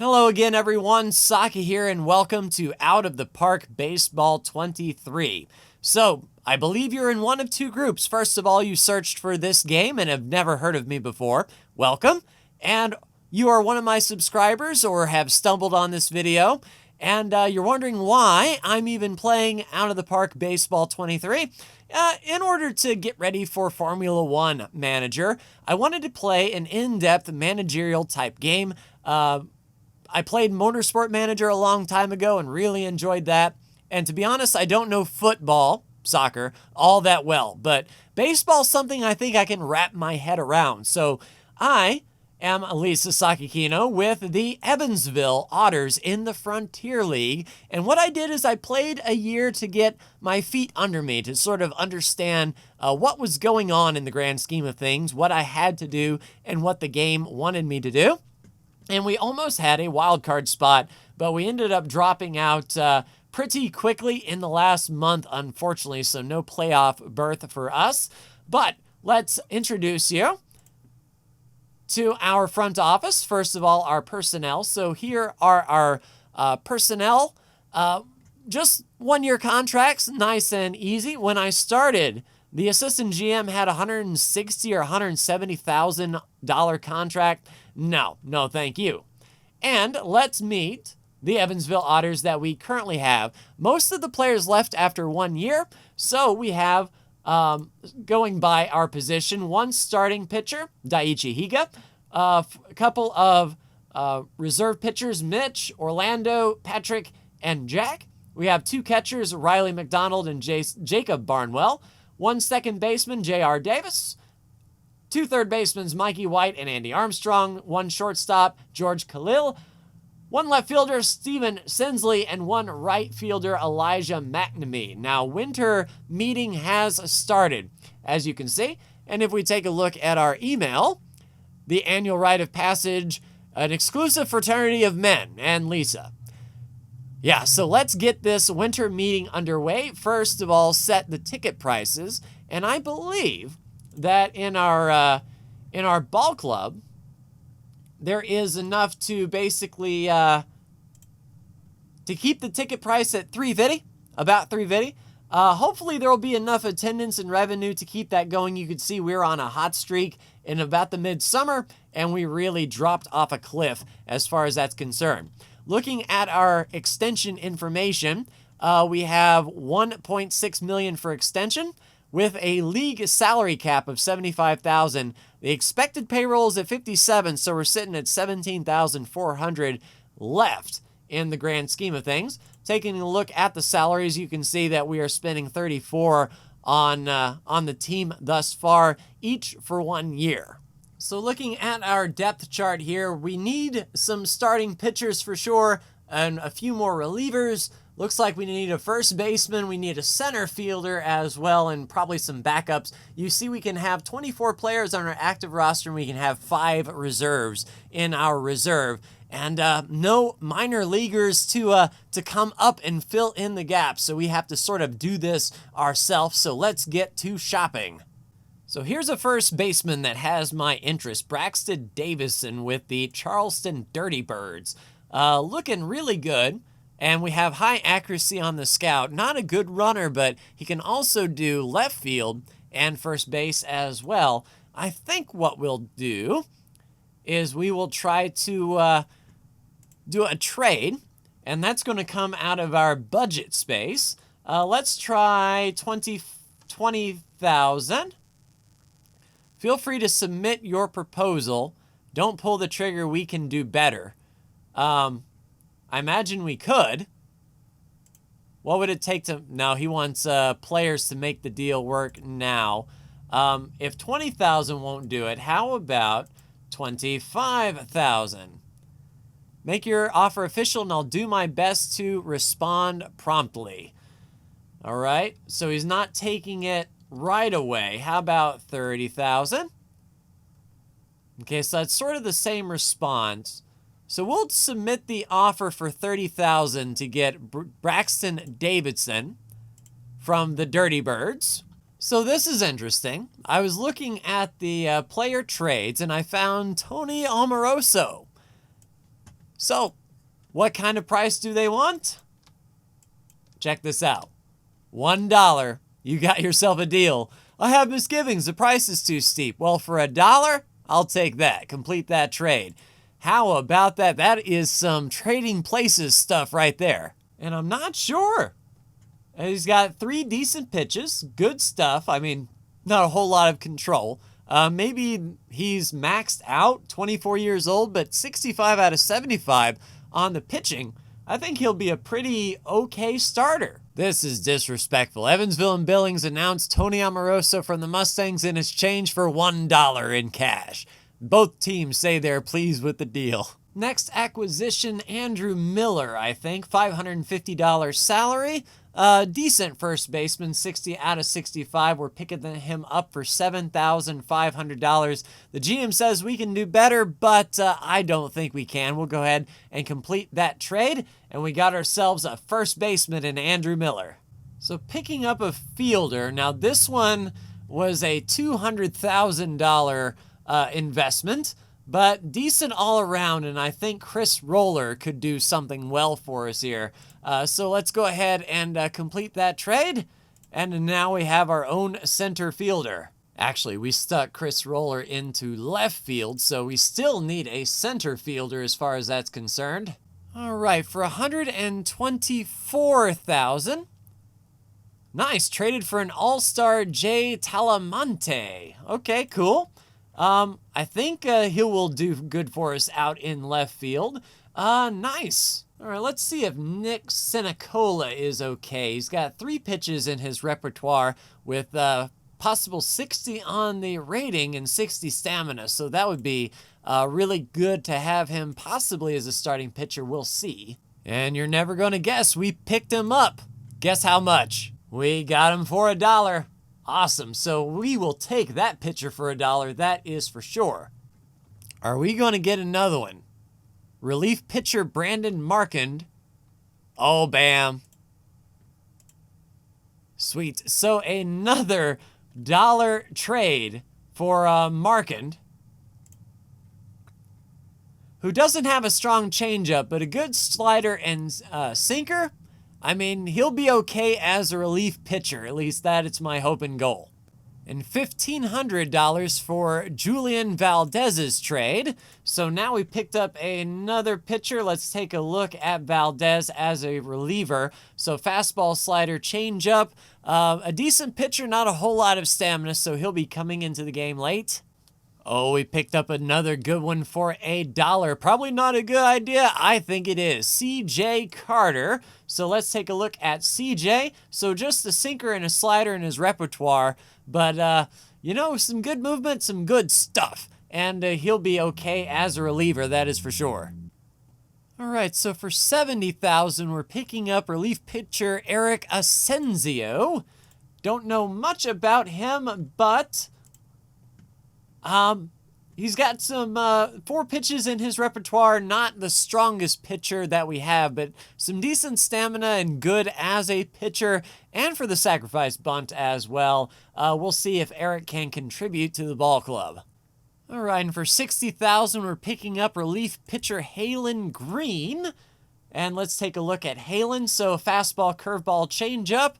Hello again, everyone. Saki here, and welcome to Out of the Park Baseball 23. So, I believe you're in one of two groups. First of all, you searched for this game and have never heard of me before. Welcome. And you are one of my subscribers or have stumbled on this video, and you're wondering why I'm even playing Out of the Park Baseball 23. In order to get ready for Formula One Manager, I wanted to play an in-depth managerial type game. I played Motorsport Manager a long time ago and really enjoyed that. And to be honest, I don't know football, soccer, all that well. But baseball's something I think I can wrap my head around. So I am Lisa Sakikino with the Evansville Otters in the Frontier League. And what I did is I played a year to get my feet under me, to sort of understand what was going on in the grand scheme of things, what I had to do, and what the game wanted me to do. And we almost had a wild card spot, but we ended up dropping out pretty quickly in the last month, unfortunately, so no playoff berth for us. But let's introduce you to our front office. First of all, our personnel. So here are our personnel. Just one-year contracts, nice and easy. When I started, the assistant GM had $160,000 or $170,000 contract. No, thank you. And let's meet the Evansville Otters that we currently have. Most of the players left after 1 year, so we have, going by our position, one starting pitcher, Daiichi Higa, a couple of reserve pitchers, Mitch, Orlando, Patrick, and Jack. We have two catchers, Riley McDonald and Jacob Barnwell. One second baseman, J.R. Davis. Two third basemen, Mikey White and Andy Armstrong. One shortstop, George Khalil. One left fielder, Steven Sensley. And one right fielder, Elijah McNamee. Now, winter meeting has started, as you can see. And if we take a look at our email, the annual rite of passage, an exclusive fraternity of men, and Lisa. Yeah, so let's get this winter meeting underway. First of all, set the ticket prices. And I believe that in our ball club, there is enough to basically to keep the ticket price at $3.50, about $3.50. Hopefully there will be enough attendance and revenue to keep that going. You can see we're on a hot streak in about the midsummer, and we really dropped off a cliff as far as that's concerned. Looking at our extension information, we have $1.6 million for extension, with a league salary cap of $75,000. The expected payroll is at $57,000, so we're sitting at $17,400 left in the grand scheme of things. Taking a look at the salaries, you can see that we are spending $34,000 on the team thus far, each for 1 year. So looking at our depth chart here, we need some starting pitchers for sure, and a few more relievers. Looks like we need a first baseman, we need a center fielder as well, and probably some backups. You see we can have 24 players on our active roster, and we can have 5 reserves in our reserve. And no minor leaguers to come up and fill in the gaps, so we have to sort of do this ourselves. So let's get to shopping. So here's a first baseman that has my interest, Braxton Davison with the Charleston Dirty Birds. Looking really good. And we have high accuracy on the scout. Not a good runner, but he can also do left field and first base as well. I think what we'll do is we will try to do a trade, and that's going to come out of our budget space. Let's try $20,000. Feel free to submit your proposal. Don't pull the trigger. We can do better. I imagine we could. What would it take to... No, he wants players to make the deal work now. If $20,000 won't do it, how about $25,000? Make your offer official, and I'll do my best to respond promptly. All right, so he's not taking it right away. How about $30,000? Okay, so that's sort of the same response. So we'll submit the offer for $30,000 to get Braxton Davidson from the Dirty Birds. So this is interesting. I was looking at the player trades, and I found Tony Amoroso. So, what kind of price do they want? Check this out. $1. You got yourself a deal. I have misgivings. The price is too steep. Well, for $1, I'll take that. Complete that trade. How about that? That is some Trading Places stuff right there. And I'm not sure. He's got 3 decent pitches. Good stuff. I mean, not a whole lot of control. Maybe he's maxed out, 24 years old, but 65 out of 75 on the pitching. I think he'll be a pretty okay starter. This is disrespectful. Evansville and Billings announced Tony Amoroso from the Mustangs in exchange for $1 in cash. Both teams say they're pleased with the deal. Next acquisition, Andrew Miller, I think. $550 salary. Decent first baseman, 60 out of 65. We're picking him up for $7,500. The GM says we can do better, but I don't think we can. We'll go ahead and complete that trade, and we got ourselves a first baseman in Andrew Miller. So picking up a fielder. Now this one was a $200,000 investment, but decent all around, and I think Chris Roller could do something well for us here. So let's go ahead and complete that trade, and now we have our own center fielder. Actually, we stuck Chris Roller into left field, so we still need a center fielder as far as that's concerned. All right, for $124,000. Nice, traded for an all-star Jay Talamonte. Okay, cool. I think he will do good for us out in left field. Nice. All right, let's see if Nick Senicola is okay. He's got 3 pitches in his repertoire with possible 60 on the rating and 60 stamina. So that would be really good to have him possibly as a starting pitcher. We'll see. And you're never going to guess. We picked him up. Guess how much? We got him for $1. Awesome. So we will take that pitcher for $1. That is for sure. Are we going to get another one? Relief pitcher Brandon Markand. Oh, bam. Sweet. So another $1 trade for Markand, who doesn't have a strong changeup, but a good slider and sinker. I mean, he'll be okay as a relief pitcher. At least that is my hope and goal. And $1,500 for Julian Valdez's trade. So now we picked up another pitcher. Let's take a look at Valdez as a reliever. So fastball, slider, changeup. A decent pitcher, not a whole lot of stamina, so he'll be coming into the game late. Oh, we picked up another good one for $1. Probably not a good idea. I think it is. C.J. Carter. So let's take a look at C.J. So just a sinker and a slider in his repertoire. But, you know, some good movement, some good stuff. And he'll be okay as a reliever, that is for sure. All right, so for $70,000, we're picking up relief pitcher Eric Asensio. Don't know much about him, but he's got some 4 pitches in his repertoire. Not the strongest pitcher that we have, but some decent stamina and good as a pitcher, and for the sacrifice bunt as well. We'll see if Eric can contribute to the ball club. All right, and for $60,000, we're picking up relief pitcher Halen Green. And let's take a look at Halen. So fastball, curveball, changeup.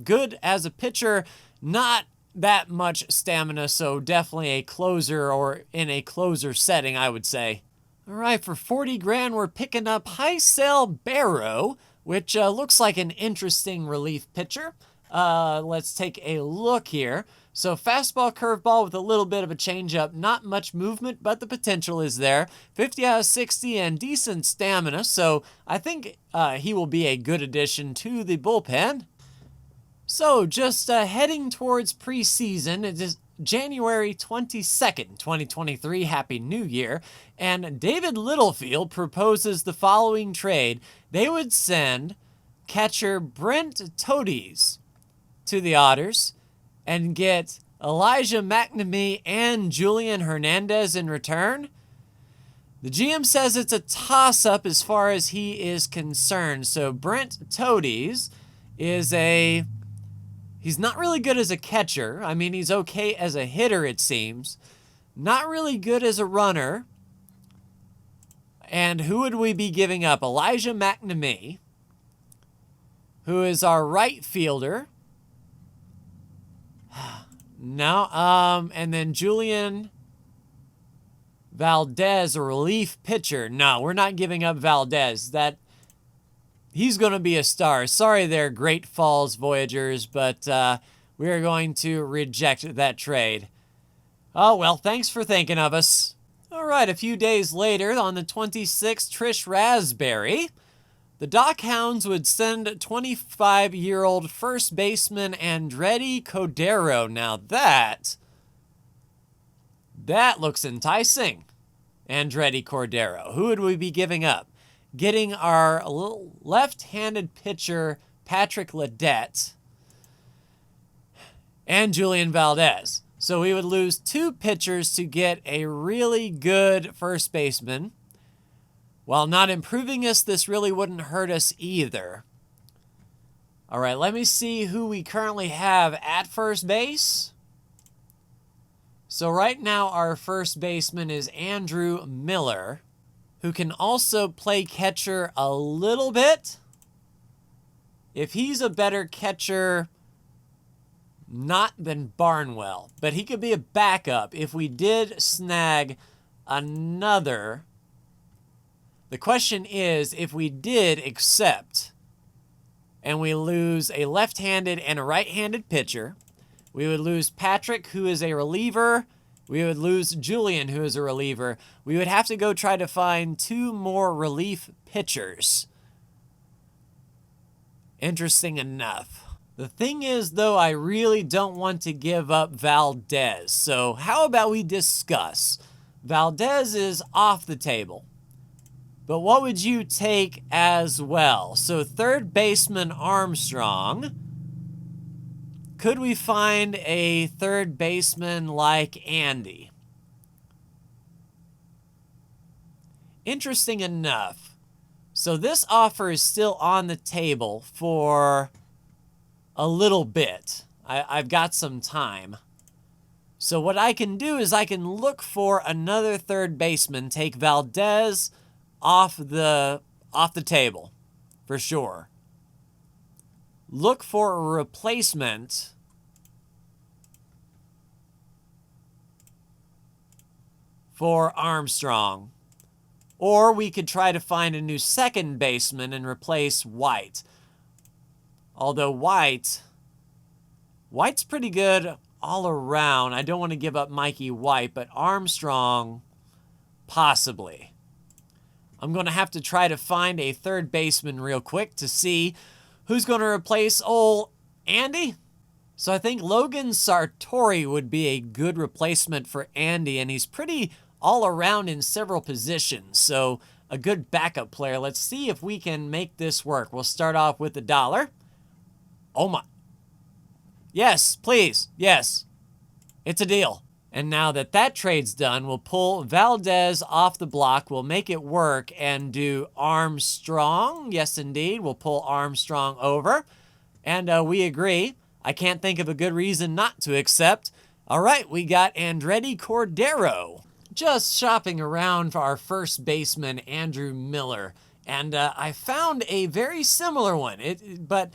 Good as a pitcher, not that much stamina, so definitely a closer or in a closer setting, I would say. All right, for $40,000, we're picking up Hysel Barrow, which looks like an interesting relief pitcher. Let's take a look here. So fastball, curveball with a little bit of a changeup. Not much movement, but the potential is there. 50 out of 60 and decent stamina. So I think he will be a good addition to the bullpen. So just heading towards preseason. It is January 22nd, 2023. Happy New Year. And David Littlefield proposes the following trade. They would send catcher Brent Todes to the Otters and get Elijah McNamee and Julian Hernandez in return. The GM says it's a toss-up as far as he is concerned. So Brent Todes is he's not really good as a catcher. I mean, he's okay as a hitter, it seems. Not really good as a runner. And who would we be giving up? Elijah McNamee, who is our right fielder. No, and then Julian Valdez, a relief pitcher. No, we're not giving up Valdez. He's going to be a star. Sorry there, Great Falls Voyagers, but we are going to reject that trade. Oh, well, thanks for thinking of us. All right, a few days later, on the 26th, Trish Raspberry, the Dock Hounds would send 25-year-old first baseman Andretti Cordero. Now that looks enticing. Andretti Cordero. Who would we be giving up? Getting our left-handed pitcher, Patrick Ledette, and Julian Valdez. So we would lose 2 pitchers to get a really good first baseman. While not improving us, this really wouldn't hurt us either. All right, let me see who we currently have at first base. So right now our first baseman is Andrew Miller, who can also play catcher a little bit. If he's a better catcher, not than Barnwell, but he could be a backup if we did snag another. The question is, if we did accept and we lose a left-handed and a right-handed pitcher, we would lose Patrick, who is a reliever. We would lose Julian, who is a reliever. We would have to go try to find 2 more relief pitchers. Interesting enough. The thing is, though, I really don't want to give up Valdez. So how about we discuss? Valdez is off the table. But what would you take as well? So third baseman Armstrong. Could we find a third baseman like Andy? Interesting enough. So this offer is still on the table for a little bit. I've got some time. So what I can do is I can look for another third baseman, take Valdez off the table for sure. Look for a replacement for Armstrong. Or we could try to find a new second baseman and replace White. Although White's pretty good all around. I don't want to give up Mikey White, but Armstrong, possibly. I'm going to have to try to find a third baseman real quick to see who's going to replace old Andy. So I think Logan Sartori would be a good replacement for Andy, and he's pretty all around in several positions. So a good backup player. Let's see if we can make this work. We'll start off with $1. Oh my. Yes, please. Yes. It's a deal. And now that trade's done, we'll pull Valdez off the block. We'll make it work and do Armstrong. Yes, indeed. We'll pull Armstrong over. And we agree. I can't think of a good reason not to accept. All right, we got Andretti Cordero. Just shopping around for our first baseman, Andrew Miller. And I found a very similar one. But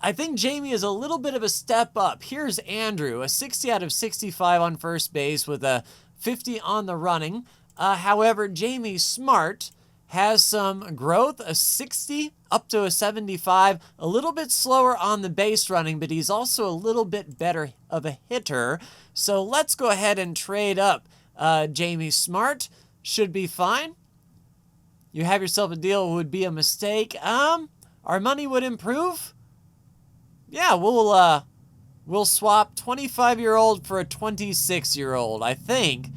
I think Jamie is a little bit of a step up. Here's Andrew, a 60 out of 65 on first base with a 50 on the running. However, Jamie Smart has some growth, a 60 up to a 75, a little bit slower on the base running, but he's also a little bit better of a hitter. So let's go ahead and trade up Jamie Smart. Should be fine. You have yourself a deal, would be a mistake. Our money would improve. Yeah, we'll swap 25-year-old for a 26-year-old. I think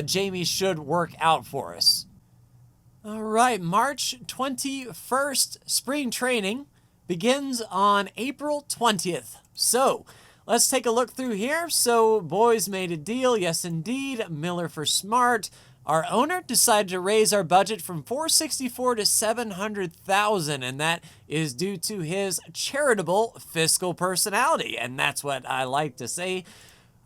Jamie should work out for us. All right, March 21st, spring training begins on April 20th. So let's take a look through here. So boys made a deal. Yes, indeed. Miller for Smart. Our owner decided to raise our budget from $464,000 to $700,000, and that is due to his charitable fiscal personality, and that's what I like to say.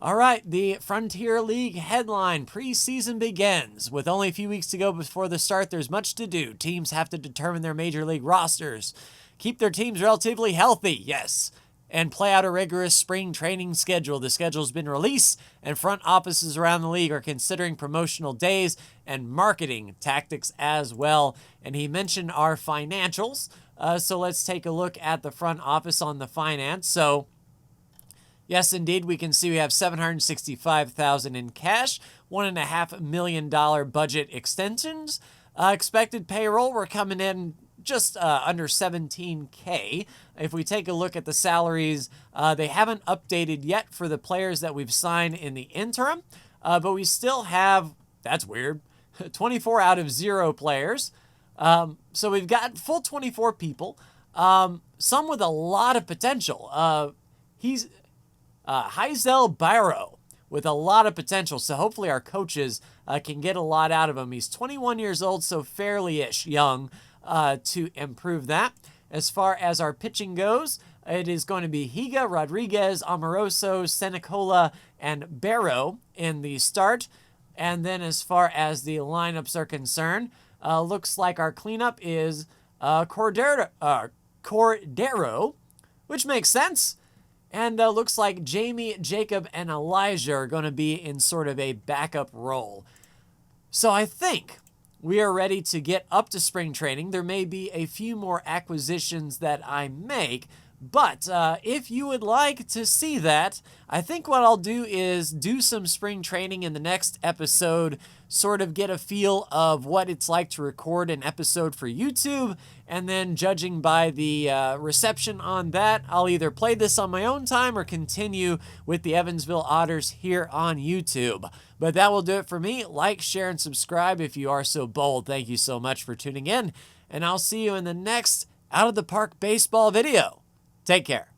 All right, the Frontier League headline: preseason begins. With only a few weeks to go before the start, there's much to do. Teams have to determine their major league rosters, keep their teams relatively healthy, yes, and play out a rigorous spring training schedule. The schedule's been released, and front offices around the league are considering promotional days and marketing tactics as well. And he mentioned our financials, so let's take a look at the front office on the finance. So yes, indeed, we can see we have $765,000 in cash, $1.5 million budget extensions. Expected payroll, we're coming in just under $17K. If we take a look at the salaries, they haven't updated yet for the players that we've signed in the interim, but we still have, that's weird, 24 out of 0 players. So we've got full 24 people, some with a lot of potential. He's Heizel Barrow with a lot of potential, so hopefully our coaches can get a lot out of him. He's 21 years old, so fairly-ish young to improve that. As far as our pitching goes, it is going to be Higa, Rodriguez, Amoroso, Senecola, and Barrow in the start. And then as far as the lineups are concerned, looks like our cleanup is Cordero, which makes sense. And looks like Jamie, Jacob, and Elijah are going to be in sort of a backup role. So I think we are ready to get up to spring training. There may be a few more acquisitions that I make, but if you would like to see that, I think what I'll do is do some spring training in the next episode, sort of get a feel of what it's like to record an episode for YouTube, and then judging by the reception on that, I'll either play this on my own time or continue with the Evansville Otters here on YouTube. But that will do it for me. Like, share, and subscribe if you are so bold. Thank you so much for tuning in, and I'll see you in the next Out of the Park baseball video. Take care.